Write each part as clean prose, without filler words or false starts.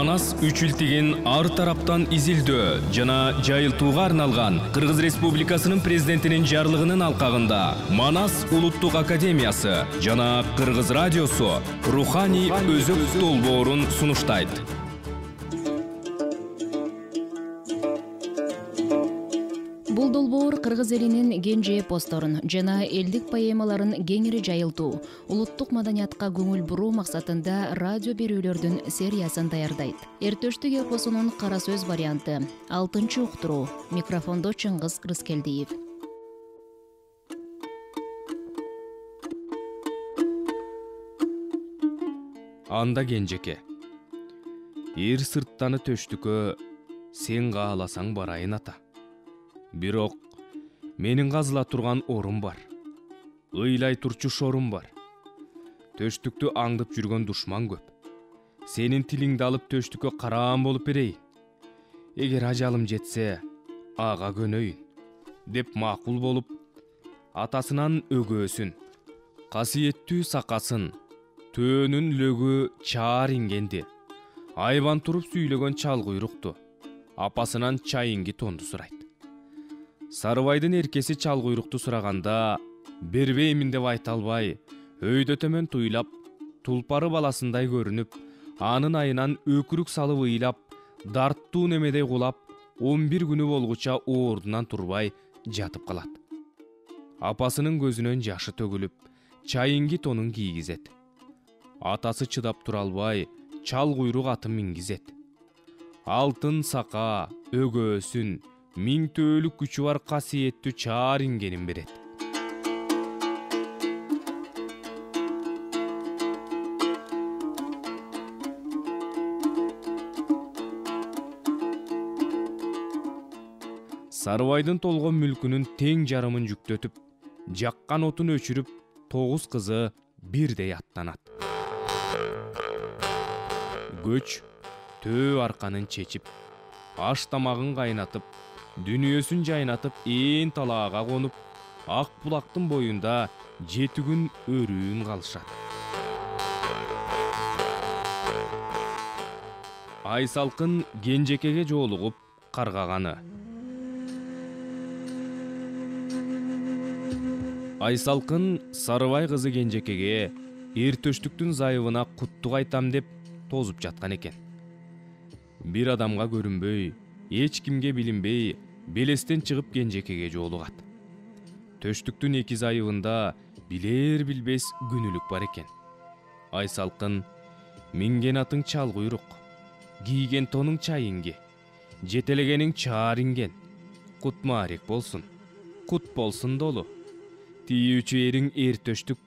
Манас үчүлтеген ар тараптан изилдөө жана жайылтууга арналган Кыргыз Республикасынын президентинин жарлыгынын алкагында Манас улуттук академиясы жана Кыргыз радиосу руханий өзөк долбоорун сунуштайт. Бул долбоор кыргыз элинин кенже эпосторун жана элдик поэмаларын кеңири жайылтуу, улуттук маданиятка көңүл буруу максатында радио берүүлөрдүн сериясын даярдайт. Эртөштүк эпосунун кара сөз варианты. 6-уктуруу. Микрофондо Чыңгыз Рыскелдиев. Анда кенжеке. Эр сырттаны төштүкө сен кааласаң барайын ата. Бирок менин казыла турган орун бар. Ыйлай турчу шорум бар. Төштүктү аңдып жүргөн душман көп. Сенин тилиңди алып төштүккө караан болуп берейин. Эгер ажалым жетсе, ага көнөйүн. Деп макул болуп, атасынан өгөөсүн, касиеттүү сакасын, төөнүн лөгү чаар ингенди, айбан туруп сүйлөгөн чал куйрукту, апасынан чайынги тонду сурайт. Сарыбайдын эркеси чал куйрукту сураганда, бербеймин деп айта албай, өйдө төмөн туйлап, тулпары баласындай көрүнүп, анын айынан өкүрүк салып ыйлап, дарттуу немедей кулап, 11 күнү болгуча оордунан турбай жатып калат. Апасынын көзүнөн жашы төгүлүп, чайынги тонун кийгизет. Атасы чыдап тура албай, чал куйрук атын мингизет. Алтын сака, өгөөсүн, миң төөлүк күчү бар касиеттүү чаар ингенин берет. Сарыбайдын толгон мүлкүнүн тең жарымын жүктөтүп, жаккан отун өчүрүп, 9 кызы бирдей аттанат. Көч төө арканын чечип, аш тамагын кайнатып, дүнүйөсүн жайнатып, ээн талаага конуп, ак булактын боюнда 7 күн өрүүн калышат. Айсалкын кенжекеге жолугуп каргаганы. Айсалкын Сарыбай кызы кенжекеге эртөштүктүн зайыбына куттук айтам деп тозуп жаткан экен. Бир адамга көрүнбөй, эч кимге билинбей, белестен чыгып кенжекеге жолугат. Төштүктүн 2 зайыбында билер билбес күнүлүк бар экен. Айсалкын минген атың чал куйрук, кийген тонуң чайынги, жетелегениң чаар инген. Кут маарек болсун, кут болсун долу. Тийүүчү эриң эртөштүк,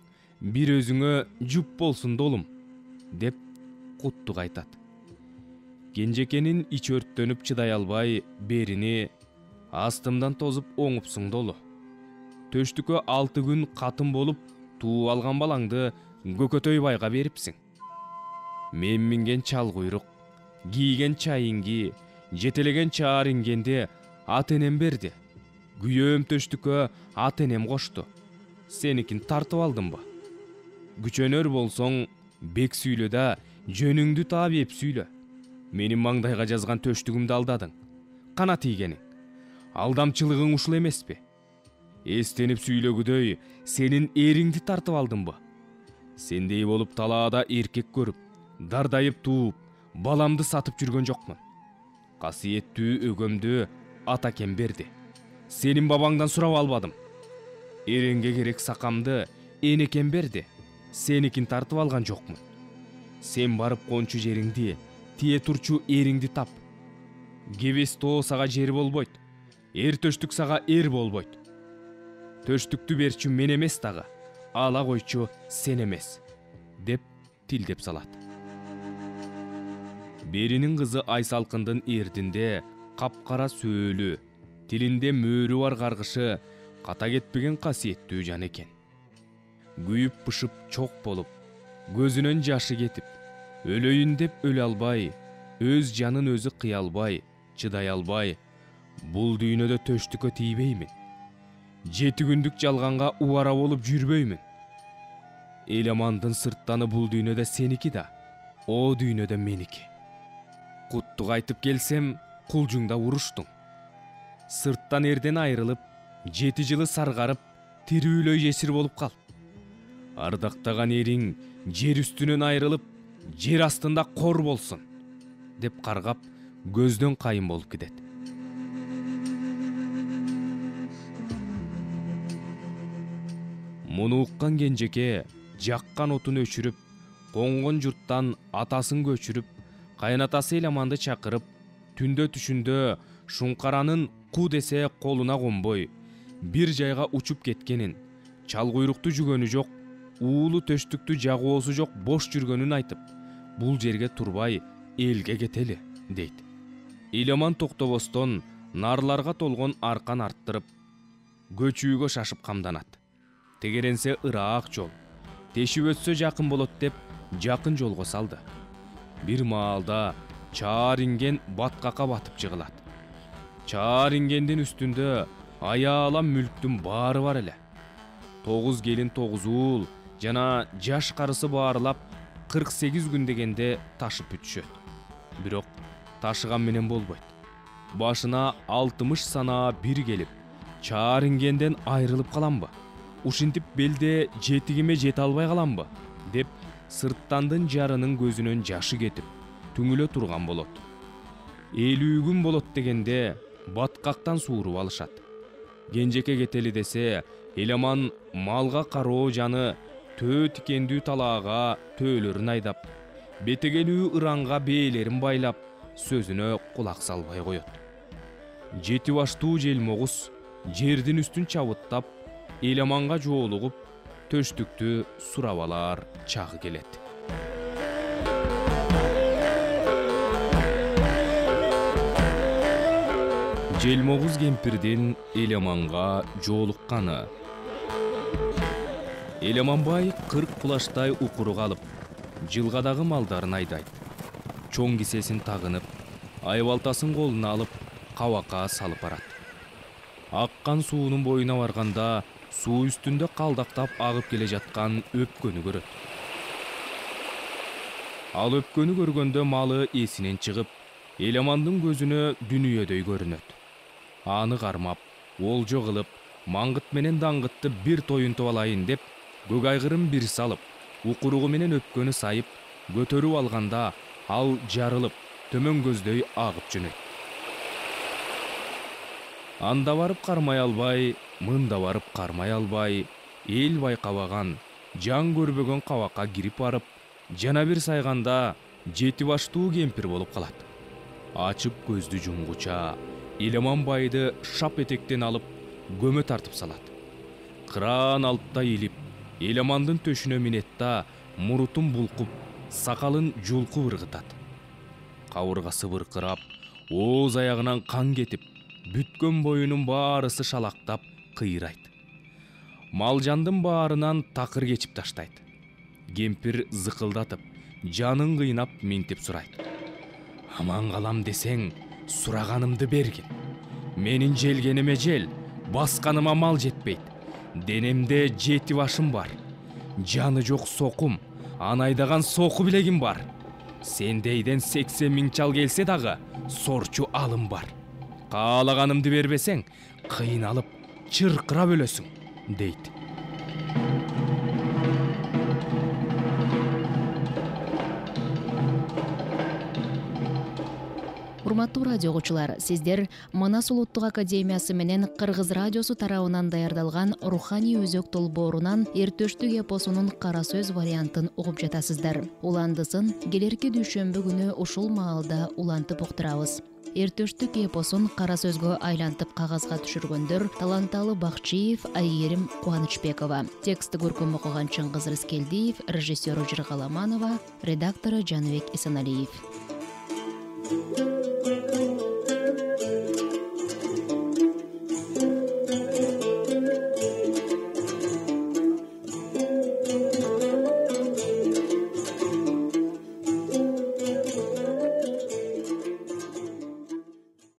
бир өзүңө жуп болсун долум, деп куттук айтат. Кенжекенин ич өрттөнүп чыдай албай, берини астымдан тозуп оңупсуң долу. Төштүккө 6 күн катын болуп, туу алган балаңды Көкөтөй байга берипсиң. Мен минген чал куйрук, кийген чайынги, жетелеген чаар ингенди ат энем берди. Күйөөм төштүккө ат энем кошту. Сеникин тартып алдымбы? Күчөнөр болсоң, бек сүйлө да, жөнүңдү таап еп сүйлө. Менин маңдайга жазган төштүгүмдү алдадың. Кана тийгениң. Алдамчылыгың ушул эмеспи? Эстенип сүйлөгүдөй, сенин эриңди тартып алдымбы? Сендей болуп талаада эркек көрүп, дардайып тууп, баламды сатып жүргөн жокмун. Касиеттүү өгөмдү атакем берди. Сенин бабаңдан сурап албадым. Эреңге керек сакамды энекем берди. Сеникин тартып алган жокмун. Сен барып кончу жериңди, тие турчу эриңди тап. Кебес тоо сага жер болбойт. Эртөштүк сага эр болбойт. Төштүктү берчү мен эмес дагы, ала койчу сен эмес, деп тилдеп салат. Беринин кызы Айсалкындын эрдинде капкара сөөлү, тилинде мөөрү бар каргышы ката кетпеген касиеттүү жан экен. Күйүп бышып чок болуп, көзүнөн жашы кетип, өлөйүн деп өлө албай, өз жанын өзү кыя албай, чыдай албай, бул дүйнөдө төштүккө тийбеймин. 7 күндүк жалганга убара болуп жүрбөймүн. Эламандын сырттаны бул дүйнөдө сеники да, о дүйнөдө меники. Куттук айтып келсем, кулжуңда уруштуң. Сырттан эрден айрылып, 7 жылы саргарып, тирүүлөй жесир болуп кал. Ардактаган эриң жер үстүнөн айрылып, жер астында кор болсун, деп каргап, көздөн кайын болуп кетет. Муну уккан кенжеке жаккан отун өчүрүп, коңгон журттан атасын көчүрүп, кайнатасы Эламанды чакырып, түндө түшүндө Шуңкаранын ку десе колуна конбой, бир жайга учуп кеткенин, чал куйрукту жүгөнү жок, уулу төштүктү жагуусу жок бош жүргөнүн айтып, бул жерге турбай элге кетели, дейт. Эламан токтобостон нарларга толгон аркан арттырып, көчүүгө шашып камданат. Тегеренсе ыраак жол, тешип өтсө жакын болот деп, жакын жолго салды. Бир маалда чаар инген баткакка батып жыгылат. Чаар ингендин үстүндө аялам мүлктүн баары бар эле. 9 келин 9 уул жана жаш карысы баарылап 48 күн дегенде ташып бүтүшөт. Бирок ташыган менен болбойт. Башына 60 санаа бир келип, чаар ингенден айрылып каламбы? Ушинтип белде жетигиме жете албай каламбы? Деп сырттандын жарынын көзүнөн жашы кетип, түңүлө турган болот. 50 күн болот дегенде баткактан сууруп алышат. Кенжеке кетели десе, Эламан малга кароо жаны төө тикендүү талаага төөлөрүн айдап, бетегелүү ыранга бээлерин байлап, сөзүнө кулак салбай коет. Жети баштуу желмогуз жердин үстүн чабыттап, Эламанга жоолугуп, төштүктү сурап алар чагы келет. Желмогуз кемпирдин Эламанга жоолукканы. Эламанбай 40 кулаштай укурук алып, жылгадагы малдарын айдайт. Чоң кисесин тагынып, айбалтасын колуна алып, кабакка салып барат. Аккан суунун боюна барганда, суу үстүндө калдактап агып келе жаткан өпкөнү көрөт. Ал өпкөнү көргөндө малы эсинен чыгып, Эламандын көзүнө дүнүйөдөй көрүнөт. Аны кармап, олжо кылып, маңгыт менен даңгытты бир тоюнтуп алайын деп, көк айгырын бир салып, укуругу менен өпкөнү сайып, көтөрүп алганда, ал жарылып, төмөн көздөй агып жөнөйт. Анда барып кармай албай, мында барып кармай албай, эл байкабаган, жан көрбөгөн кабакка кирип барып, жана бир сайганда 7 баштуу кемпир болуп калат. Ачып көздү жумгуча, Эламанбайды шап этектен алып, көмө тартып салат. Кыран алтта илип, Эламандын төшүнө минет да, мурутун булкуп, сакалын жулкуп ыргытат. Кабыргасы быркырап, ооз аягынан кан кетип, бүткөн боюнун баарысы шалактап, кыйрайт. Малжандын баарынан такыр кечип таштайт. Кемпир зыкылдатып, жанын кыйнап минтип сурайт. Аман калам десең, сураганымды бергин. Менин желгениме жел, басканыма мал жетпейт. Денемде 7 башым бар. Жаны жок сокум, анайдаган соку билегим бар. Сендейден 80 000 чал келсе дагы, сорчу алым бар. Каалаганымды бербесең, кыйналып, чыркырап өлөсүң, дейт. Урматтуу радио окуучулар, сиздер Манас улуттук академиясы менен Кыргыз радиосу тарабынан даярдалган руханий өзөк долбоорунан Эртөштүк эпосунун кара сөз вариантын угуп жатасыздар. Уландысын келерки дүйшөмбү күнү ушул маалда улантып уктурабыз. Эртөштүк эпосун кара сөзгө айлантып кагазга түшүргөндөр Таланталы Бакчиев, Айгерим Кубанычбекова. Текстти көркөм окуган Чыңгыз Рыскелдиев, режиссеру Жыргаламанова, редактору Жаныбек Исаналиев.